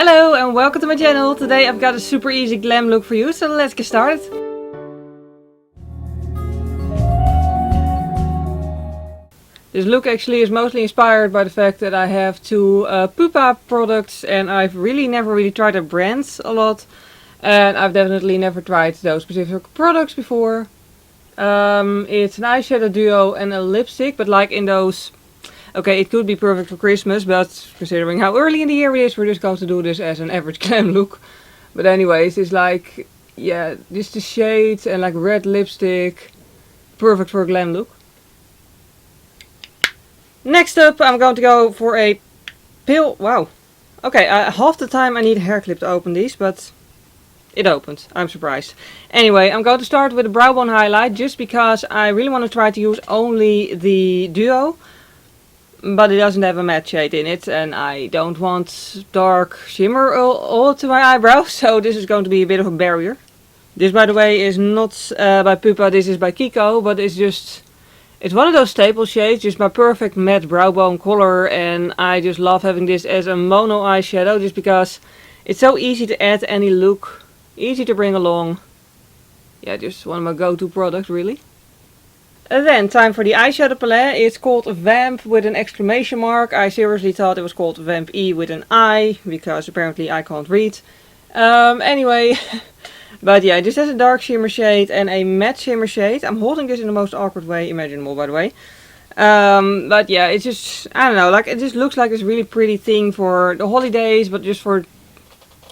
Hello and welcome to my channel. Today I've got a super easy glam look for you, so let's get started. This look actually is mostly inspired by the fact that I have two PUPA products and I've never really tried their brands a lot. And I've definitely never tried those specific products before. It's an eyeshadow duo and a lipstick, but like in those... Okay, it could be perfect for Christmas, but considering how early in the year it is, we're just going to do this as an average glam look. But anyways, it's like, yeah, just the shades and like red lipstick. Perfect for a glam look. Next up, I'm going to go for a pale... Wow. Okay, half the time I need a hair clip to open these, but it opened. I'm surprised. Anyway, I'm going to start with a brow bone highlight, just because I really want to try to use only the duo. But it doesn't have a matte shade in it, and I don't want dark shimmer all to my eyebrows, so this is going to be a bit of a barrier. This, by the way, is not by PUPA, this is by KIKO, but it's one of those staple shades, just my perfect matte brow bone color, and I just love having this as a mono eyeshadow, just because it's so easy to add any look, easy to bring along. Yeah, just one of my go-to products, really. And then time for the eyeshadow palette. It's called Vamp with an exclamation mark. I seriously thought it was called Vamp E with an I, because apparently I can't read. Anyway, but yeah, this has a dark shimmer shade and a matte shimmer shade. I'm holding this in the most awkward way imaginable, by the way. But yeah, it's just, I don't know, like it just looks like this really pretty thing for the holidays, but just for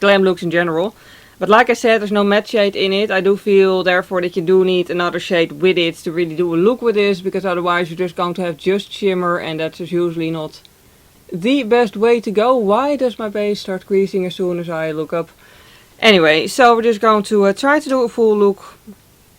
glam looks in general. But like I said, there's no matte shade in it. I do feel therefore that you do need another shade with it to really do a look with this, because otherwise you're just going to have just shimmer, and that's usually not the best way to go. Why does my base start creasing as soon as I look up? Anyway, so we're just going to try to do a full look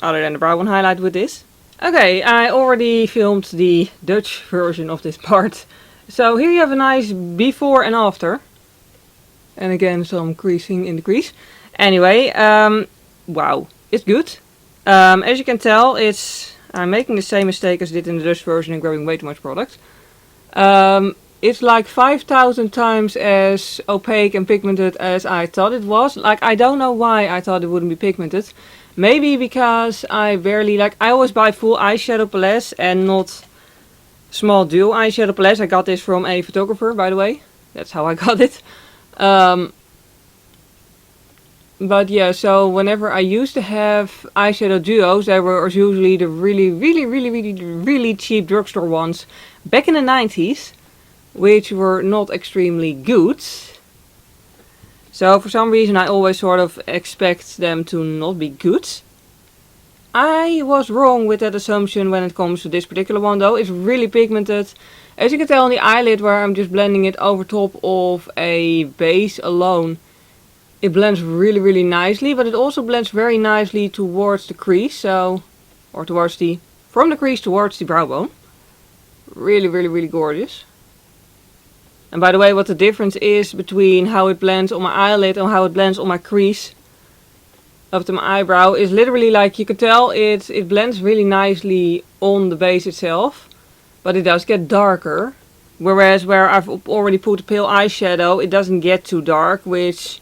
other than the brow bone highlight with this. Okay, I already filmed the Dutch version of this part. So here you have a nice before and after. And again, some creasing in the crease. Anyway, wow, it's good. As you can tell, I'm making the same mistake as I did in the Dutch version and grabbing way too much product. It's like 5,000 times as opaque and pigmented as I thought it was. Like, I don't know why I thought it wouldn't be pigmented. Maybe because I always buy full eyeshadow palettes and not small dual eyeshadow palettes. I got this from a photographer, by the way. That's how I got it. But yeah, so whenever I used to have eyeshadow duos, they were usually the really cheap drugstore ones back in the 90s, which were not extremely good. So for some reason I always sort of expect them to not be good. I was wrong with that assumption when it comes to this particular one though. It's really pigmented. As you can tell on the eyelid, where I'm just blending it over top of a base alone, it blends really nicely, but it also blends very nicely towards the crease, from the crease towards the brow bone. Really gorgeous. And by the way, what the difference is between how it blends on my eyelid and how it blends on my crease up to my eyebrow is literally, like you can tell, it blends really nicely on the base itself, but it does get darker. Whereas where I've already put a pale eyeshadow, it doesn't get too dark, which...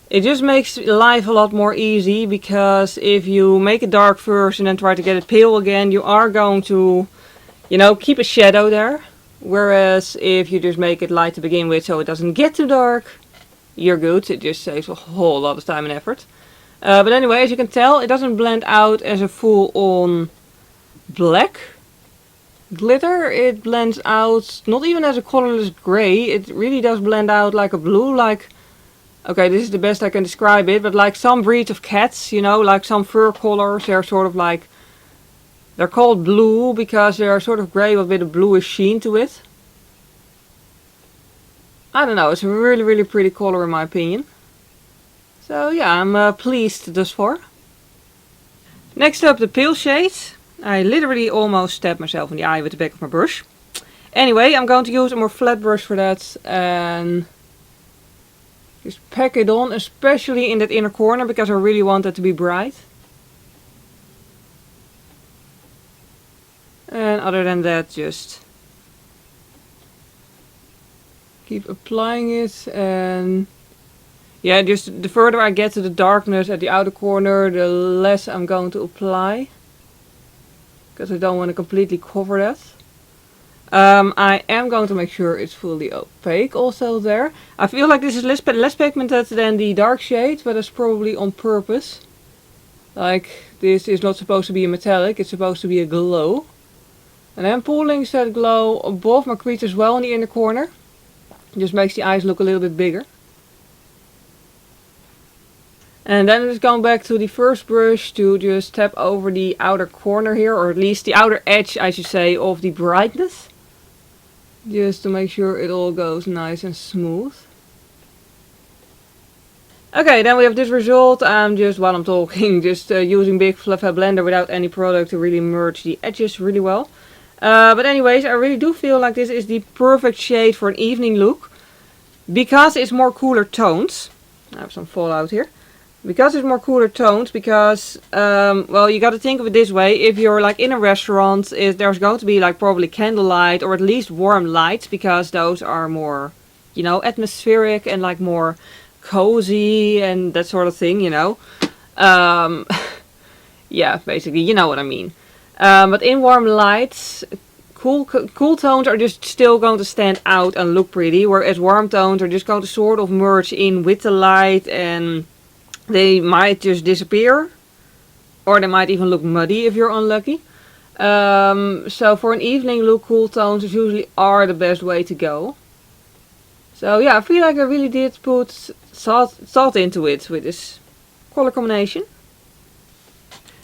It just makes life a lot more easy, because if you make it dark first and then try to get it pale again, you are going to, you know, keep a shadow there. Whereas if you just make it light to begin with so it doesn't get too dark, you're good. It just saves a whole lot of time and effort. But anyway, as you can tell, it doesn't blend out as a full-on black glitter. It blends out not even as a colorless gray. It really does blend out like a blue, like... Okay, this is the best I can describe it, but like some breeds of cats, you know, like some fur colors, they're sort of like, they're called blue because they're sort of grey with a bluish sheen to it. I don't know, it's a really pretty color in my opinion. So yeah, I'm pleased thus far. Next up, the pale shade. I literally almost stabbed myself in the eye with the back of my brush. Anyway, I'm going to use a more flat brush for that and... just pack it on, especially in that inner corner, because I really want that to be bright. And other than that, just keep applying it and Yeah, just the further I get to the darkness at the outer corner, the less I'm going to apply. Because I don't want to completely cover that. I am going to make sure it's fully opaque also there. I feel like this is less pigmented than the dark shade, but that's probably on purpose. Like, this is not supposed to be a metallic, it's supposed to be a glow. And I'm pulling that glow above my crease as well in the inner corner. Just makes the eyes look a little bit bigger. And then I'm just going back to the first brush to just tap over the outer corner here, or at least the outer edge, I should say, of the brightness. Just to make sure it all goes nice and smooth. Okay, then we have this result. I'm just, while I'm talking, just using big fluffy blender without any product to really merge the edges really well. But anyways, I really do feel like this is the perfect shade for an evening look. Because it's more cooler tones. I have some fallout here. Because it's more cooler tones, because, well, you gotta think of it this way. If you're like in a restaurant, there's going to be like probably candlelight or at least warm lights, because those are more, you know, atmospheric and like more cozy and that sort of thing, you know. Yeah, basically, you know what I mean. But in warm lights, cool tones are just still going to stand out and look pretty, whereas warm tones are just going to sort of merge in with the light, and they might just disappear, or they might even look muddy if you're unlucky. So for an evening look, cool tones usually are the best way to go. So yeah, I feel like I really did put thought into it with this color combination.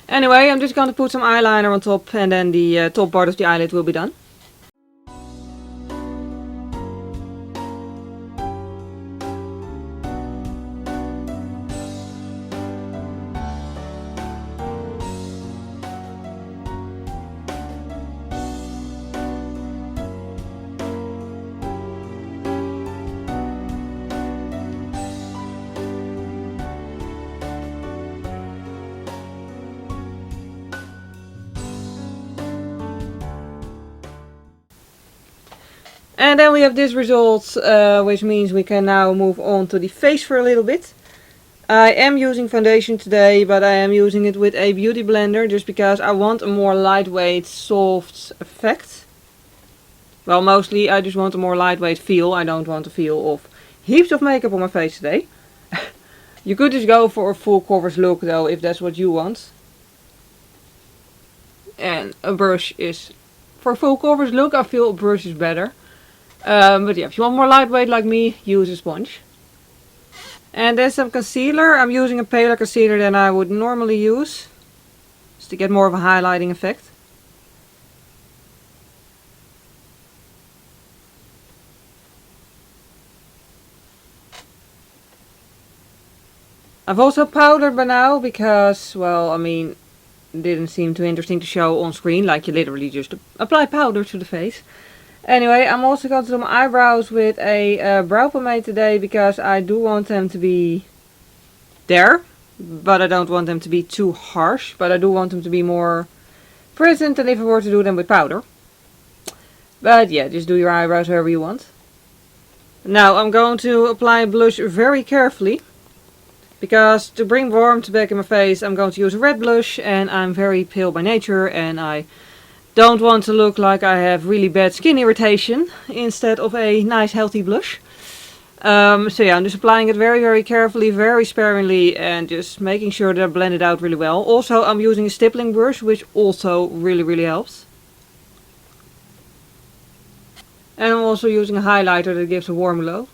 Anyway, I'm just going to put some eyeliner on top, and then the top part of the eyelid will be done. And then we have this result, which means we can now move on to the face for a little bit. I am using foundation today, but I am using it with a beauty blender just because I want a more lightweight, soft effect. Well, mostly I just want a more lightweight feel. I don't want a feel of heaps of makeup on my face today. You could just go for a full coverage look though, if that's what you want. And a brush is, for a full coverage look, I feel a brush is better. But yeah, if you want more lightweight like me, use a sponge. And then some concealer. I'm using a paler concealer than I would normally use, just to get more of a highlighting effect. I've also powdered by now because, well, I mean, it didn't seem too interesting to show on screen, like you literally just apply powder to the face. Anyway, I'm also going to do my eyebrows with a brow pomade today because I do want them to be there, but I don't want them to be too harsh, but I do want them to be more present than if I were to do them with powder. But yeah, just do your eyebrows however you want. Now I'm going to apply blush very carefully, because to bring warmth back in my face I'm going to use a red blush, and I'm very pale by nature and I don't want to look like I have really bad skin irritation instead of a nice healthy blush. So yeah, I'm just applying it very carefully, very sparingly, and just making sure that I blend it out really well. Also, I'm using a stippling brush, which also really helps. And I'm also using a highlighter that gives a warm glow.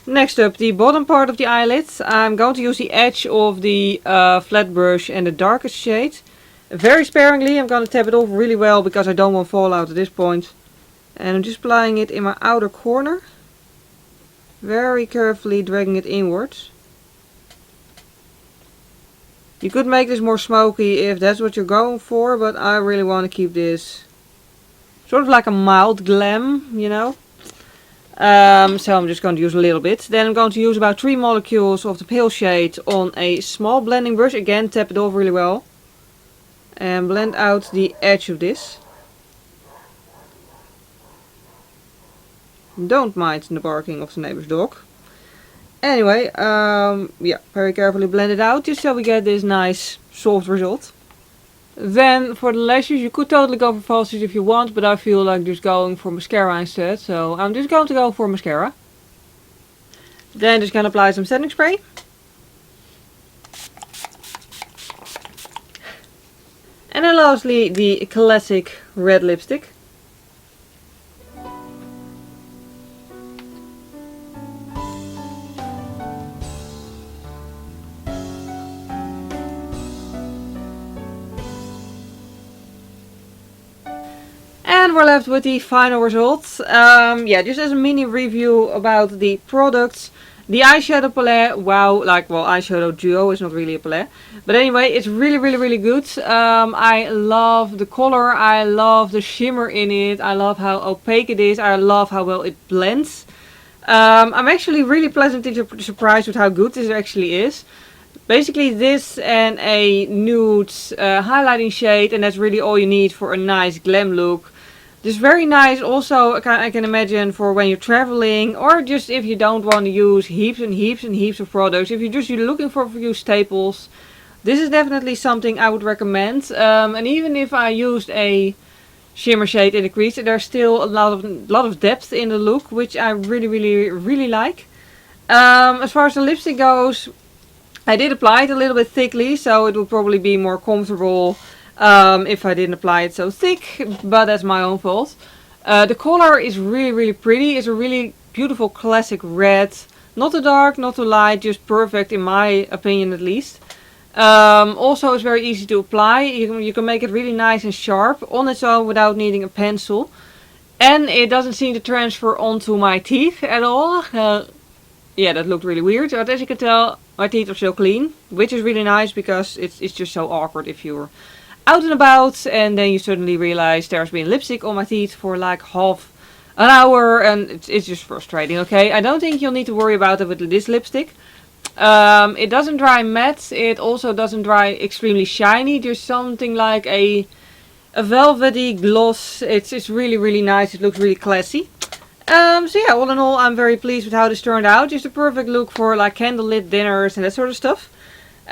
Next up, the bottom part of the eyelid. I'm going to use the edge of the flat brush and the darkest shade. Very sparingly, I'm going to tap it off really well because I don't want fallout at this point. And I'm just applying it in my outer corner. Very carefully dragging it inwards. You could make this more smoky if that's what you're going for, but I really want to keep this sort of like a mild glam, you know. So I'm just going to use a little bit. Then I'm going to use about 3 molecules of the pale shade on a small blending brush. Again, tap it off really well. and blend out the edge of this. Don't mind the barking of the neighbor's dog. Anyway, yeah, very carefully blend it out just so we get this nice soft result. Then for the lashes, you could totally go for falsies if you want, but I feel like just going for mascara instead, so I'm just going to go for mascara. Then just gonna apply some setting spray. And then lastly, the classic red lipstick. And we're left with the final results. Yeah, just as a mini review about the products. The eyeshadow palette, wow, like, well, eyeshadow duo is not really a palette. But anyway, it's really good. I love the color, I love the shimmer in it, I love how opaque it is, I love how well it blends. I'm actually really pleasantly surprised with how good this actually is. Basically this and a nude highlighting shade, and that's really all you need for a nice glam look. Just very nice also, I can imagine, for when you're traveling, or just if you don't want to use heaps and heaps of products. If you're looking for a few staples, this is definitely something I would recommend. And even if I used a shimmer shade in the crease, there's still a lot of depth in the look, which I really like. As far as the lipstick goes, I did apply it a little bit thickly, so it would probably be more comfortable if I didn't apply it so thick, but that's my own fault. The color is really pretty. It's a really beautiful classic red. Not too dark, not too light, just perfect in my opinion at least. Also it's very easy to apply. You can make it really nice and sharp on its own without needing a pencil. And it doesn't seem to transfer onto my teeth at all. Yeah, that looked really weird, but as you can tell, my teeth are still clean, which is really nice because it's just so awkward if you're out and about and then you suddenly realize there's been lipstick on my teeth for like half an hour, and it's just frustrating. Okay, I don't think you'll need to worry about it with this lipstick. It doesn't dry matte, it also doesn't dry extremely shiny. There's something like a velvety gloss. It's really nice. It looks really classy. So yeah, all in all, I'm very pleased with how this turned out. Just a perfect look for like candlelit dinners and that sort of stuff.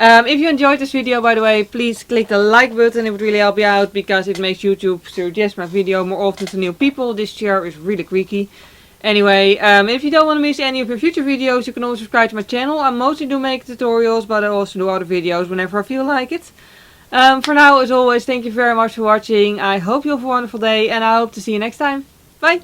If you enjoyed this video, by the way, please click the like button. It would really help you out because it makes YouTube suggest my video more often to new people. This chair is really creaky. Anyway, if you don't want to miss any of your future videos, you can always subscribe to my channel. I mostly do make tutorials, but I also do other videos whenever I feel like it. For now, as always, thank you very much for watching. I hope you have a wonderful day and I hope to see you next time. Bye!